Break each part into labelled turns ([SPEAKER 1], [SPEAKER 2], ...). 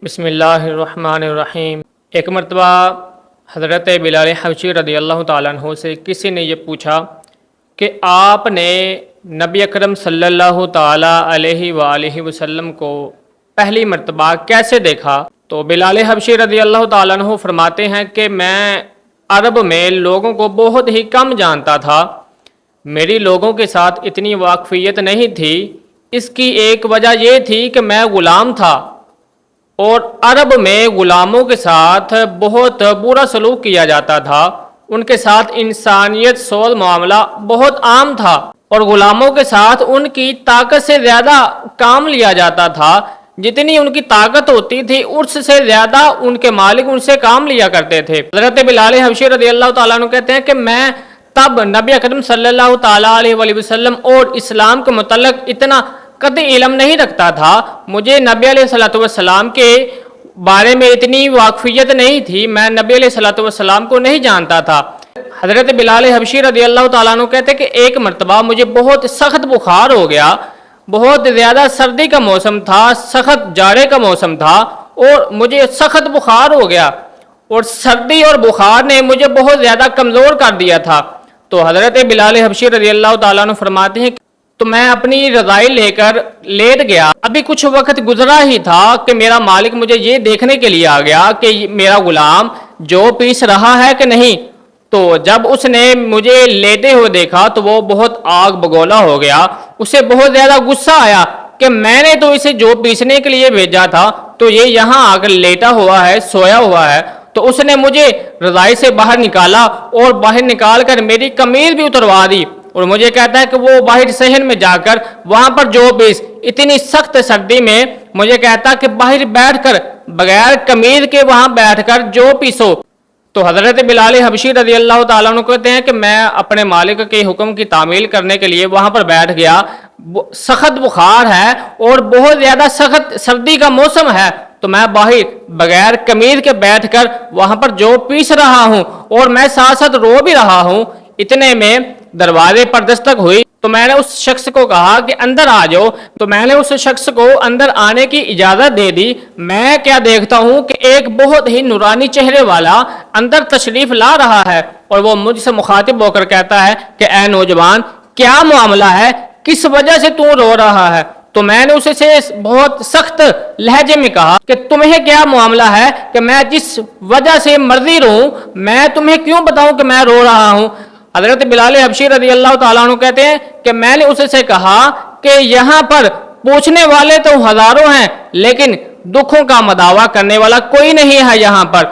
[SPEAKER 1] بسم اللہ الرحمن الرحیم۔ ایک مرتبہ حضرت بلال حبشی رضی اللہ تعالیٰ عنہ سے کسی نے یہ پوچھا کہ آپ نے نبی اکرم صلی اللہ تعالیٰ علیہ وآلہ وسلم کو پہلی مرتبہ کیسے دیکھا؟ تو بلال حبشی رضی اللہ تعالیٰ عنہ فرماتے ہیں کہ میں عرب میں لوگوں کو بہت ہی کم جانتا تھا، میری لوگوں کے ساتھ اتنی واقفیت نہیں تھی۔ اس کی ایک وجہ یہ تھی کہ میں غلام تھا اور عرب میں غلاموں کے ساتھ بہت برا سلوک کیا جاتا تھا، ان کے ساتھ انسانیت سول معاملہ بہت عام تھا اور غلاموں کے ساتھ ان کی طاقت سے زیادہ کام لیا جاتا تھا، جتنی ان کی طاقت ہوتی تھی اس سے زیادہ ان کے مالک ان سے کام لیا کرتے تھے۔ حضرت بلال حبشی رضی اللہ تعالیٰ عنہ کہتے ہیں کہ میں تب نبی اکرم صلی اللہ تعالیٰ علیہ وآلہ وسلم اور اسلام کے متعلق اتنا قطعی علم نہیں رکھتا تھا، مجھے نبی علیہ الصلوۃ والسلام کے بارے میں اتنی واقفیت نہیں تھی، میں نبی علیہ الصلوۃ والسلام کو نہیں جانتا تھا۔ حضرت بلال حبشی رضی اللہ تعالیٰ عنہ کہتے ہیں کہ ایک مرتبہ مجھے بہت سخت بخار ہو گیا، بہت زیادہ سردی کا موسم تھا، سخت جاڑے کا موسم تھا اور مجھے سخت بخار ہو گیا اور سردی اور بخار نے مجھے بہت زیادہ کمزور کر دیا تھا۔ تو حضرت بلال حبشی رضی اللہ تعالیٰ عنہ فرماتے ہیں تو میں اپنی رضائی لے کر لیٹ گیا، ابھی کچھ وقت گزرا ہی تھا کہ میرا مالک مجھے یہ دیکھنے کے لیے آ گیا کہ میرا غلام جو پیس رہا ہے کہ نہیں۔ تو جب اس نے مجھے لیٹے ہوئے دیکھا تو وہ بہت آگ بگولا ہو گیا، اسے بہت زیادہ غصہ آیا کہ میں نے تو اسے جو پیسنے کے لیے بھیجا تھا تو یہ یہاں آ کر لیٹا ہوا ہے، سویا ہوا ہے۔ تو اس نے مجھے رضائی سے باہر نکالا اور باہر نکال کر میری قمیض بھی اتروا دی اور مجھے کہتا ہے کہ وہ باہر صحن میں جا کر وہاں پر جو پیس، اتنی سخت سردی میں مجھے کہتا کہ باہر بیٹھ کر بغیر قمیض کے وہاں بیٹھ کر جو پیسو۔ تو حضرت بلال حبشی رضی اللہ تعالیٰ عنہ کہتے ہیں کہ میں اپنے مالک کے حکم کی تعمیل کرنے کے لیے وہاں پر بیٹھ گیا، سخت بخار ہے اور بہت زیادہ سخت سردی کا موسم ہے، تو میں باہر بغیر قمیض کے بیٹھ کر وہاں پر جو پیس رہا ہوں اور میں ساتھ ساتھ رو بھی رہا ہوں۔ اتنے میں دروازے پر دستک ہوئی تو میں نے اس شخص کو کہا کہ اندر آ جاؤ، تو میں نے اس شخص کو اندر آنے کی اجازت دے دی۔ میں کیا دیکھتا ہوں کہ ایک بہت ہی نورانی چہرے والا اندر تشریف لا رہا ہے اور وہ مجھ سے مخاطب ہو کر کہتا ہے کہ اے نوجوان، کیا معاملہ ہے، کس وجہ سے تو رو رہا ہے؟ تو میں نے اسے سے بہت سخت لہجے میں کہا کہ تمہیں کیا معاملہ ہے کہ میں جس وجہ سے مرضی رہوں، میں تمہیں کیوں بتاؤں کہ میں رو رہا ہوں؟ حضرت بلال حبشی رضی اللہ تعالیٰ عنہ کہتے ہیں کہ میں نے اسے سے کہا کہ یہاں پر پوچھنے والے تو ہزاروں ہیں لیکن دکھوں کا مداوا کرنے والا کوئی نہیں ہے یہاں پر۔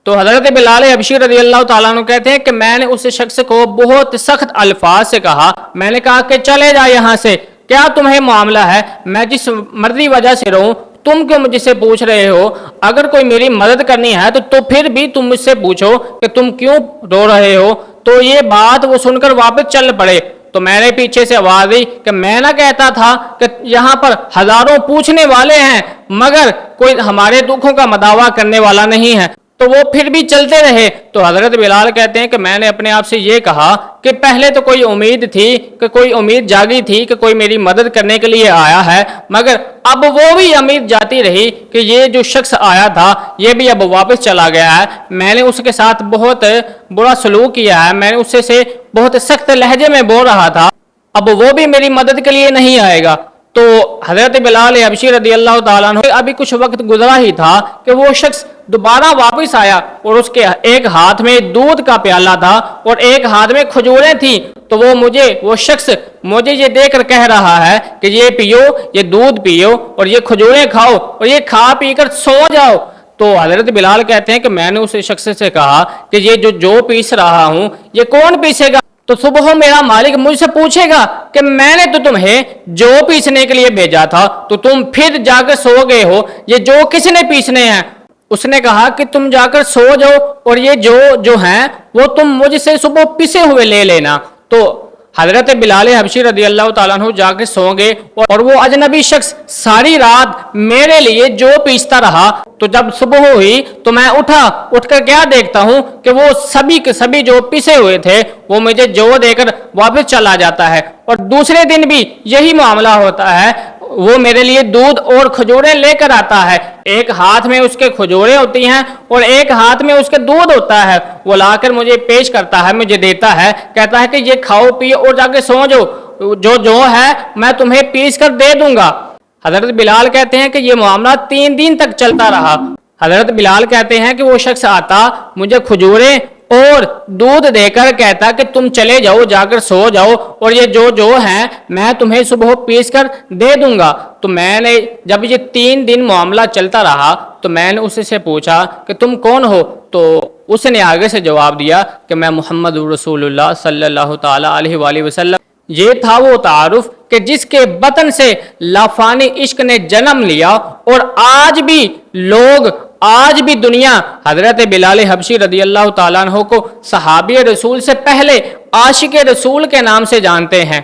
[SPEAKER 1] تو حضرت بلال حبشی رضی اللہ تعالیٰ عنہ کہتے ہیں کہ میں نے اس شخص کو بہت سخت الفاظ سے کہا، میں نے کہا کہ چلے جا یہاں سے، کیا تمہیں معاملہ ہے، میں جس مرضی وجہ سے رہوں تم کیوں مجھ سے پوچھ رہے ہو؟ اگر کوئی میری مدد کرنی ہے تو پھر بھی تم مجھ سے پوچھو کہ تم کیوں رو رہے ہو۔ تو یہ بات وہ سن کر واپس چل پڑے۔ تو میں نے پیچھے سے آواز دی کہ میں نہ کہتا تھا کہ یہاں پر ہزاروں پوچھنے والے ہیں مگر کوئی ہمارے دکھوں کا مداوا کرنے والا نہیں ہے؟ تو وہ پھر بھی چلتے رہے۔ تو حضرت بلال کہتے ہیں کہ میں نے اپنے آپ سے یہ کہا کہ پہلے تو کوئی امید تھی، کہ کوئی امید جاگی تھی کہ کوئی میری مدد کرنے کے لیے آیا ہے، مگر اب وہ بھی امید جاتی رہی کہ یہ جو شخص آیا تھا یہ بھی اب واپس چلا گیا ہے، میں نے اس کے ساتھ بہت برا سلوک کیا ہے، میں نے اس سے بہت سخت لہجے میں بول رہا تھا، اب وہ بھی میری مدد کے لیے نہیں آئے گا۔ تو حضرت بلال حبشی رضی اللہ تعالیٰ عنہ ابھی کچھ وقت گزرا ہی تھا کہ وہ شخص دوبارہ واپس آیا اور اس کے ایک ہاتھ میں دودھ کا پیالہ تھا اور ایک ہاتھ میں کھجوریں تھیں۔ تو وہ شخص مجھے یہ دیکھ کر کہہ رہا ہے کہ یہ پیو، یہ دودھ پیو اور یہ کھجوریں کھاؤ اور یہ کھا پی کر سو جاؤ۔ تو حضرت بلال کہتے ہیں کہ میں نے اس شخص سے کہا کہ یہ جو پیس رہا ہوں یہ کون پیسے گا؟ تو صبح میرا مالک مجھ سے پوچھے گا کہ میں نے تو تمہیں جو پیسنے کے لیے بھیجا تھا تو تم پھر جا کر سو گئے ہو، یہ جو کس نے پیسنے ہیں؟ اس نے کہا کہ تم جا کر سو جاؤ اور یہ جو ہیں وہ تم مجھ سے صبح پسے ہوئے لے لینا۔ تو حضرت بلال حبشی رضی اللہ تعالیٰ عنہ جا کے سو گئے اور وہ اجنبی شخص ساری رات میرے لیے جو پیستا رہا۔ تو جب صبح ہوئی تو میں اٹھ کر کیا دیکھتا ہوں کہ وہ سبھی کے سبھی جو پسے ہوئے تھے وہ مجھے جو دے کر واپس چلا جاتا ہے، اور دوسرے دن بھی یہی معاملہ ہوتا ہے، وہ میرے لیے دودھ اور کھجوریں لے کر آتا ہے، ایک ہاتھ میں اس کے کھجوریں ہوتی ہیں اور ایک ہاتھ میں اس کے دودھ ہوتا ہے، وہ لا کر مجھے پیش کرتا ہے، مجھے دیتا ہے، کہتا ہے کہ یہ کھاؤ پیو اور جا کے سو جاؤ، جو ہے میں تمہیں پیس کر دے دوں گا۔ حضرت بلال کہتے ہیں کہ یہ معاملہ 3 دن تک چلتا رہا۔ حضرت بلال کہتے ہیں کہ وہ شخص آتا، مجھے کھجوریں اور دودھ دے کر کہتا کہ تم چلے جاؤ، جا کر سو جاؤ، اور یہ جو ہیں میں تمہیں صبح پیس کر دے دوں گا۔ تو میں نے جب یہ 3 دن معاملہ چلتا رہا تو میں نے اس سے پوچھا کہ تم کون ہو؟ تو اس نے آگے سے جواب دیا کہ میں محمد رسول اللہ صلی اللہ تعالی علیہ وآلہ وسلم۔ یہ تھا وہ تعارف کہ جس کے بطن سے لافانی عشق نے جنم لیا، اور آج بھی دنیا حضرت بلال حبشی رضی اللہ تعالیٰ عنہ کو صحابی رسول سے پہلے عاشق رسول کے نام سے جانتے ہیں۔